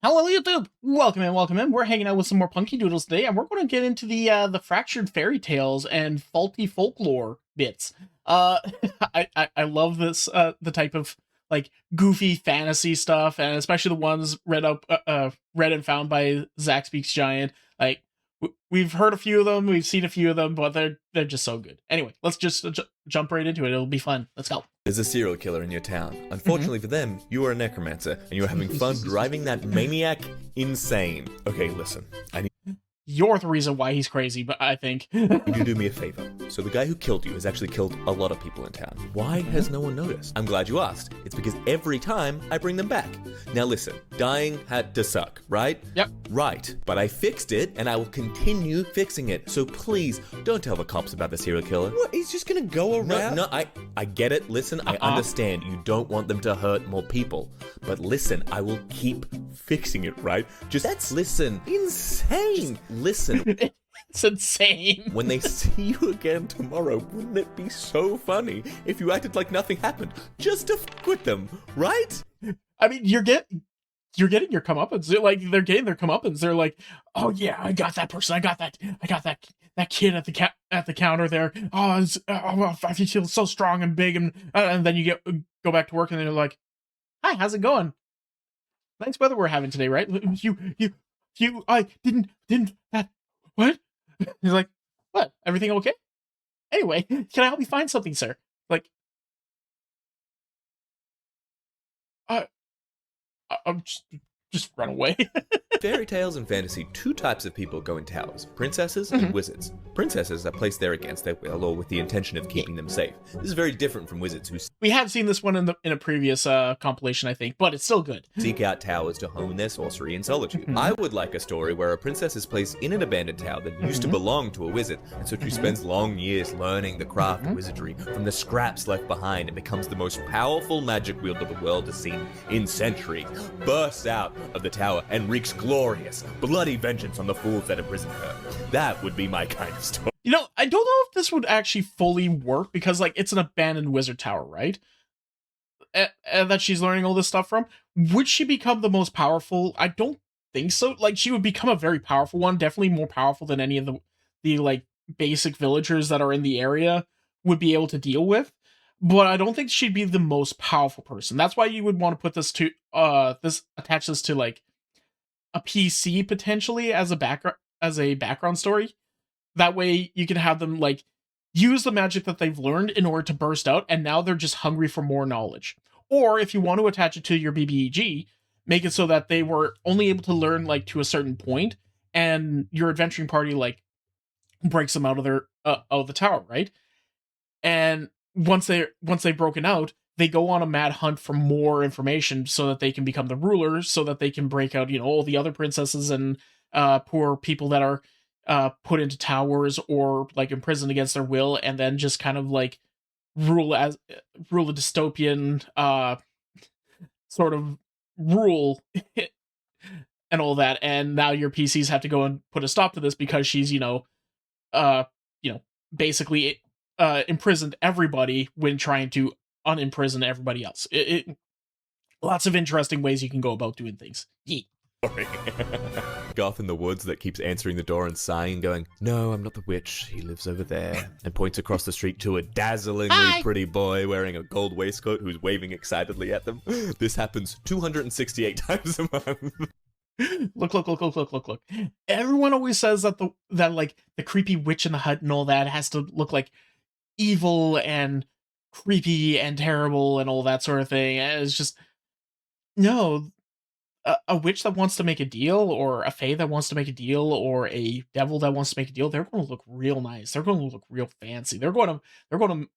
Hello, YouTube! Welcome in, welcome in. We're hanging out with some more Punky Doodles today, and we're going to get into the fractured fairy tales and faulty folklore bits. Uh, I love this the type of like goofy fantasy stuff, and especially the ones read and found by Zach Speaks Giant. Like we've heard a few of them, we've seen a few of them, but they're just so good. Anyway, let's just jump right into it. It'll be fun. Let's go. There's a serial killer in your town. Unfortunately for them, you are a necromancer, and you are having fun driving that maniac insane. Okay, listen. I need You're the reason why he's crazy, but I think you to do me a favor. So the guy who killed you has actually killed a lot of people in town. Why has no one noticed? I'm glad you asked. It's because every time I bring them back. Now listen, dying had to suck, right? Yep. Right. But I fixed it, and I will continue fixing it. So please, don't tell the cops about the serial killer. What? He's just gonna go around? No, I get it. Listen, I understand. You don't want them to hurt more people. But listen, I will keep fixing it, right? Just listen. Insane! Listen. it's insane. When they see you again tomorrow, wouldn't it be so funny if you acted like nothing happened just to f with them, right? I mean, you're getting your comeuppance. Like they're getting their comeuppance. They're like, oh yeah, I got that person. I got that kid at the counter there. I feel so strong and big, and then you go back to work, and they're like, hi, how's it going? Nice weather we're having today, right? I didn't that what? He's like, what? Everything okay? Anyway, can I help you find something, sir? Like, I'm just run away. Fairy tales and fantasy, two types of people go in towers, princesses and wizards. Princesses are placed there against their will or with the intention of keeping them safe. This is very different from wizards who We have seen this one in a previous compilation, I think, but it's still good. seek out towers to hone their sorcery in solitude. I would like a story where a princess is placed in an abandoned tower that used to belong to a wizard, and so she spends long years learning the craft of wizardry from the scraps left behind and becomes the most powerful magic wielder the world has seen in centuries, bursts out of the tower and wreaks glorious, bloody vengeance on the fools that imprisoned her. That would be my kind of story. You know, I don't know if this would actually fully work because, like, it's an abandoned wizard tower, right? And that she's learning all this stuff from. Would she become the most powerful? I don't think so. Like, she would become a very powerful one, definitely more powerful than any of the like basic villagers that are in the area would be able to deal with. But I don't think she'd be the most powerful person. That's why you would want to put this to attach this to like a PC potentially as a background story. That way you can have them like use the magic that they've learned in order to burst out, and now they're just hungry for more knowledge. Or if you want to attach it to your BBEG, make it so that they were only able to learn like to a certain point, and your adventuring party like breaks them out of their out of the tower, right? And once they've broken out, they go on a mad hunt for more information so that they can become the rulers, so that they can break out, all the other princesses and poor people that are put into towers or like imprisoned against their will, and then just kind of like rule a dystopian sort of rule and all that. And now your PCs have to go and put a stop to this because she's uh basically imprisoned everybody when trying to unimprison everybody else. Lots of interesting ways you can go about doing things. Yeah. Goth in the woods that keeps answering the door and sighing and going, no, I'm not the witch, he lives over there, and points across the street to a dazzlingly Hi. pretty boy wearing a gold waistcoat who's waving excitedly at them. This happens 268 times a month. Look. Everyone always says that like the creepy witch in the hut and all that has to look like evil and creepy and terrible and all that sort of thing. And it's just no. A witch that wants to make a deal, or a fae that wants to make a deal, or a devil that wants to make a deal, they're going to look real nice. They're going to look real fancy. They're going to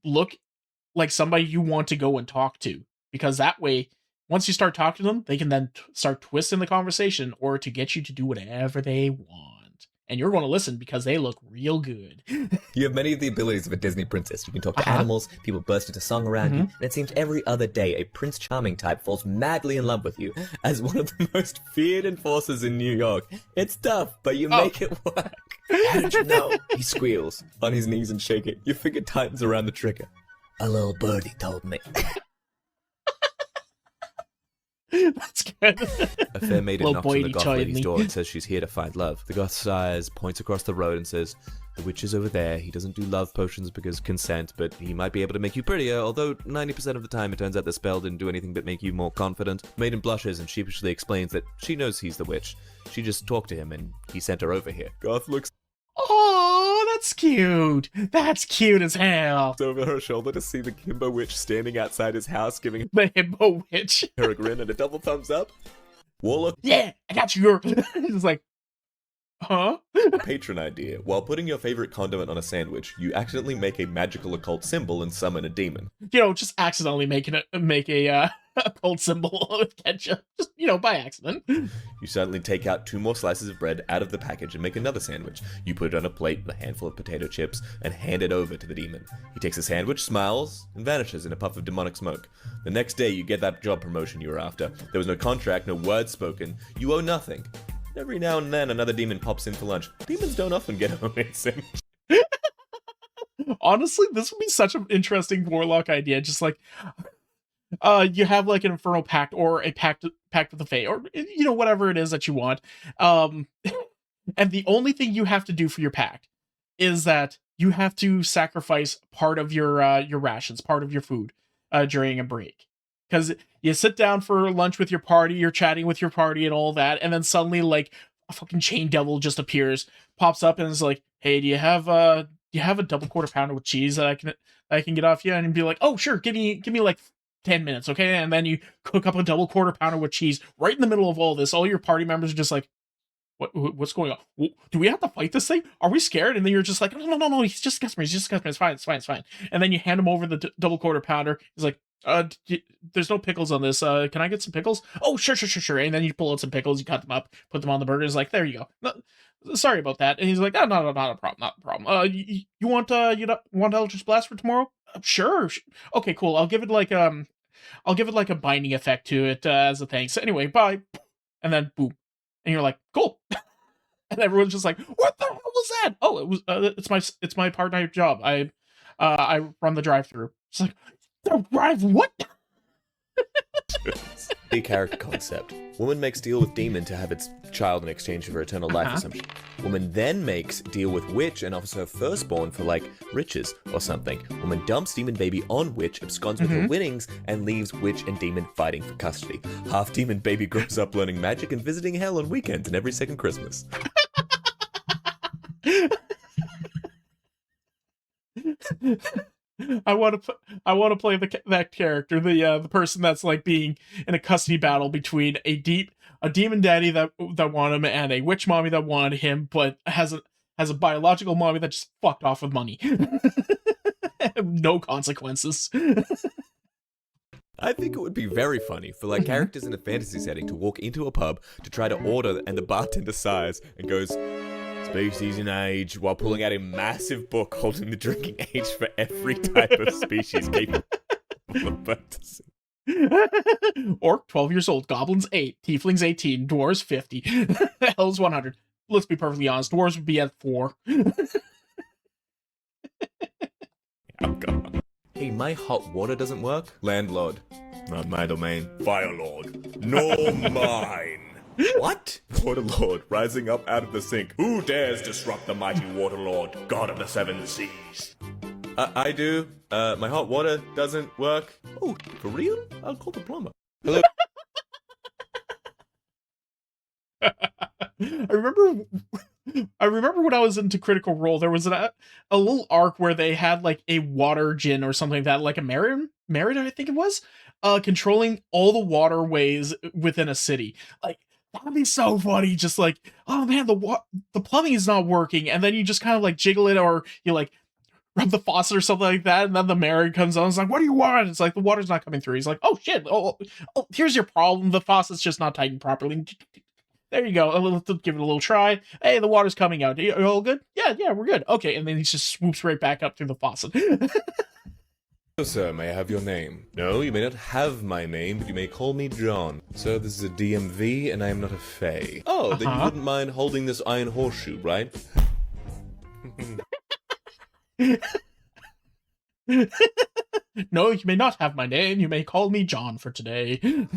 look like somebody you want to go and talk to, because that way, once you start talking to them, they can then start twisting the conversation or to get you to do whatever they want. And you're going to listen because they look real good. You have many of the abilities of a Disney princess. You can talk to animals, people burst into song around you, and it seems every other day a Prince Charming type falls madly in love with you as one of the most feared enforcers in New York. It's tough, but you make it work. How did you know? He squeals on his knees and shake it. Your finger tightens around the trigger. A little birdie told me. That's good. A fair maiden Little knocks on the boy goth child lady's me. door and says she's here to find love. The goth sighs, points across the road and says, the witch is over there. He doesn't do love potions because consent, but he might be able to make you prettier, although 90% of the time it turns out the spell didn't do anything but make you more confident. Maiden blushes and sheepishly explains that she knows he's the witch. She just talked to him and he sent her over here. Goth looks Oh, that's cute. That's cute as hell. over her shoulder to see the Kimbo witch standing outside his house giving The himbo witch. her a grin and a double thumbs up. Warlock Yeah, I got you. It's like, huh? patron idea. While putting your favorite condiment on a sandwich, you accidentally make a magical occult symbol and summon a demon. You know, just accidentally make a occult symbol with ketchup. Just, by accident. You suddenly take out 2 more slices of bread out of the package and make another sandwich. You put it on a plate with a handful of potato chips and hand it over to the demon. He takes the sandwich, smiles, and vanishes in a puff of demonic smoke. The next day, you get that job promotion you were after. There was no contract, no word spoken. You owe nothing. Every now and then, another demon pops in for lunch. Demons don't often get a homemade sandwich. Honestly, this would be such an interesting warlock idea. Just like, you have like an infernal pact or a pact with the Fae, or whatever it is that you want. And the only thing you have to do for your pact is that you have to sacrifice part of your rations, part of your food, during a break. Because you sit down for lunch with your party, you're chatting with your party and all that, and then suddenly like a fucking chain devil just appears, pops up, and is like, "Hey, do you have a double quarter pounder with cheese that I can get off you?" And be like, "Oh, sure, give me like 10 minutes, okay?" And then you cook up a double quarter pounder with cheese right in the middle of all this. All your party members are just like, what's going on? Do we have to fight this thing? Are we scared? And then you're just like, no, he's just a customer. It's fine. And then you hand him over the double quarter pounder. He's like, there's no pickles on this. Can I get some pickles? Oh, sure. And then you pull out some pickles, you cut them up, put them on the burger. He's like, there you go. No, sorry about that. And he's like, oh, no, not a problem. You want Eldritch Blast for tomorrow? Sure. Okay, cool. I'll give it like a binding effect to it as a thanks. Anyway, bye. And then boom. And you're like, cool. And everyone's just like, what the hell was that? Oh, it was it's my part-time job. I run the drive-through. It's like, the drive what? A character concept. Woman makes deal with demon to have its child in exchange for eternal life assumption. Woman then makes deal with witch and offers her firstborn for like riches or something. Woman dumps demon baby on witch, absconds with her winnings, and leaves witch and demon fighting for custody. Half demon baby grows up learning magic and visiting hell on weekends and every second Christmas. I want to play that character, the person that's like being in a custody battle between a demon daddy that wanted him and a witch mommy that wanted him, but has a biological mommy that just fucked off with money. No consequences. I think it would be very funny for like characters in a fantasy setting to walk into a pub to try to order, and the bartender sighs and goes, species and age, while pulling out a massive book holding the drinking age for every type of species capable of purchasing. Orc 12 years old, goblins 8, tieflings 18, dwarves 50, elves 100. Let's be perfectly honest, dwarves would be at 4. I'm gone. Hey, my hot water doesn't work. Landlord. Not my domain. Firelord. No mine. What? Waterlord rising up out of the sink. Who dares disrupt the mighty Waterlord, god of the 7 seas? I do. My hot water doesn't work. Oh, for real? I'll call the plumber. Hello? I remember when I was into Critical Role, there was a little arc where they had like a water djinn or something like that, like a Merida, I think it was, controlling all the waterways within a city. Like, that'd be so funny. Just like, oh man, the plumbing is not working, and then you just kind of like jiggle it, or you like rub the faucet or something like that, and then the Merida comes on. It's like, what do you want? It's like the water's not coming through. He's like, oh shit, oh, here's your problem. The faucet's just not tightened properly. There you go. Give it a little try. Hey, the water's coming out. Are you all good? Yeah, we're good. Okay, and then he just swoops right back up through the faucet. Hello, sir. May I have your name? No, you may not have my name, but you may call me John. Sir, this is a DMV, and I am not a fae. Oh, then you wouldn't mind holding this iron horseshoe, right? No, you may not have my name. You may call me John for today.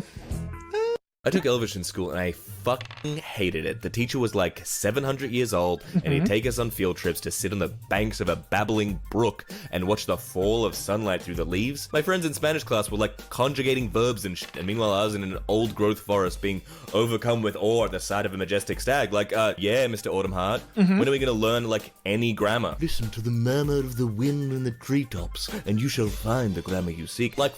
I took Elvish in school and I fucking hated it. The teacher was like 700 years old and he'd take us on field trips to sit on the banks of a babbling brook and watch the fall of sunlight through the leaves. My friends in Spanish class were like conjugating verbs and shit, and meanwhile I was in an old growth forest being overcome with awe at the sight of a majestic stag. Like, yeah, Mr. Autumnheart, when are we gonna learn like any grammar? Listen to the murmur of the wind in the treetops and you shall find the grammar you seek. Like,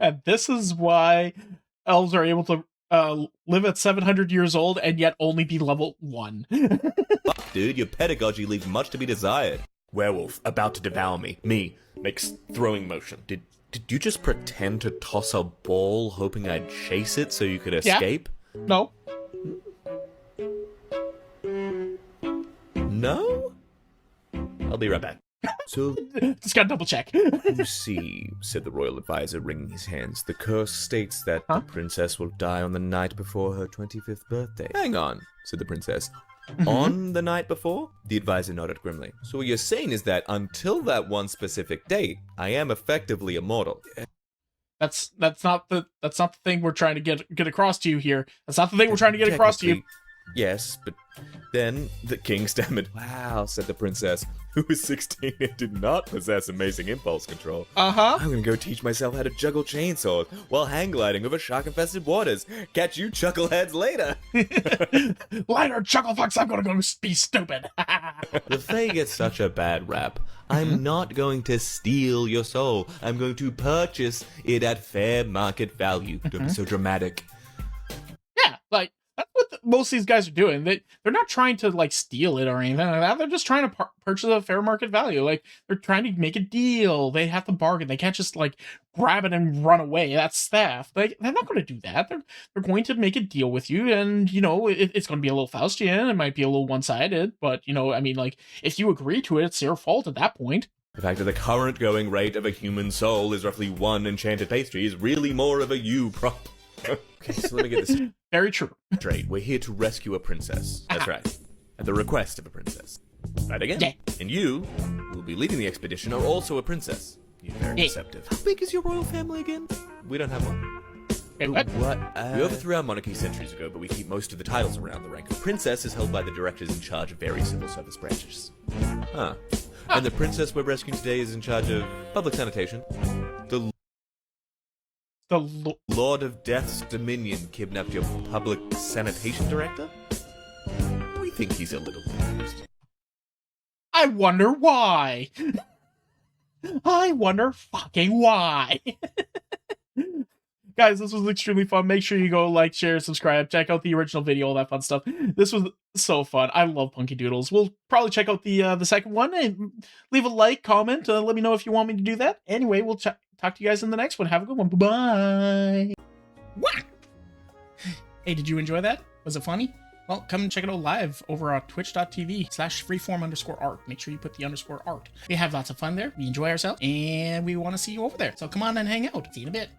And this is why elves are able to live at 700 years old and yet only be level 1. fuck, dude, your pedagogy leaves much to be desired. Werewolf, about to devour me. Me, makes throwing motion. Did you just pretend to toss a ball hoping I'd chase it so you could escape? No. No? I'll be right back. So, Just gotta double check. you see, said the royal advisor, wringing his hands, the curse states that the princess will die on the night before her 25th birthday. Hang on, said the princess. On the night before? The advisor nodded grimly. So what you're saying is that until that one specific date, I am effectively immortal. That's not the thing we're trying to get across to you here. That's not the thing we're trying to get across to you. Yes, but then the king stammered. Wow, said the princess, who was 16 and did not possess amazing impulse control. Uh-huh. I'm gonna go teach myself how to juggle chainsaws while hang gliding over shark-infested waters. Catch you chuckleheads later. Later, chucklefucks, I'm gonna go be stupid. The Fae gets such a bad rap. I'm not going to steal your soul. I'm going to purchase it at fair market value. Don't be so dramatic. Yeah, like, that's what most of these guys are doing. They're not trying to, like, steal it or anything like that. They're just trying to purchase a fair market value. Like, they're trying to make a deal. They have to bargain. They can't just, like, grab it and run away. That's theft. Like, they're not going to do that. They're going to make a deal with you, and, you know, it's going to be a little Faustian. It might be a little one-sided, but, you know, I mean, like, if you agree to it, it's your fault at that point. The fact that the current going rate of a human soul is roughly 1 enchanted pastry is really more of a you prop. Okay, so let me get this Very true. straight. We're here to rescue a princess. That's right. At the request of a princess. Right again? Yeah. And you, who will be leading the expedition, are also a princess. You're very deceptive. How big is your royal family again? We don't have one. Wait, what? We overthrew our monarchy centuries ago, but we keep most of the titles around. The rank of princess is held by the directors in charge of various civil service branches. Huh. And the princess we're rescuing today is in charge of public sanitation. The Lord of Death's Dominion kidnapped your public sanitation director? We think he's a little confused. I wonder why. I wonder fucking why. Guys, this was extremely fun. Make sure you go like, share, subscribe, check out the original video, all that fun stuff. This was so fun. I love Punky Doodles. We'll probably check out the second one and leave a like, comment. Let me know if you want me to do that. Anyway, we'll talk to you guys in the next one. Have a good one. Bye-bye. What? Hey, did you enjoy that? Was it funny? Well, come and check it out live over on twitch.tv/freeform_art. Make sure you put the _art. We have lots of fun there. We enjoy ourselves, and we want to see you over there. So come on and hang out. See you in a bit.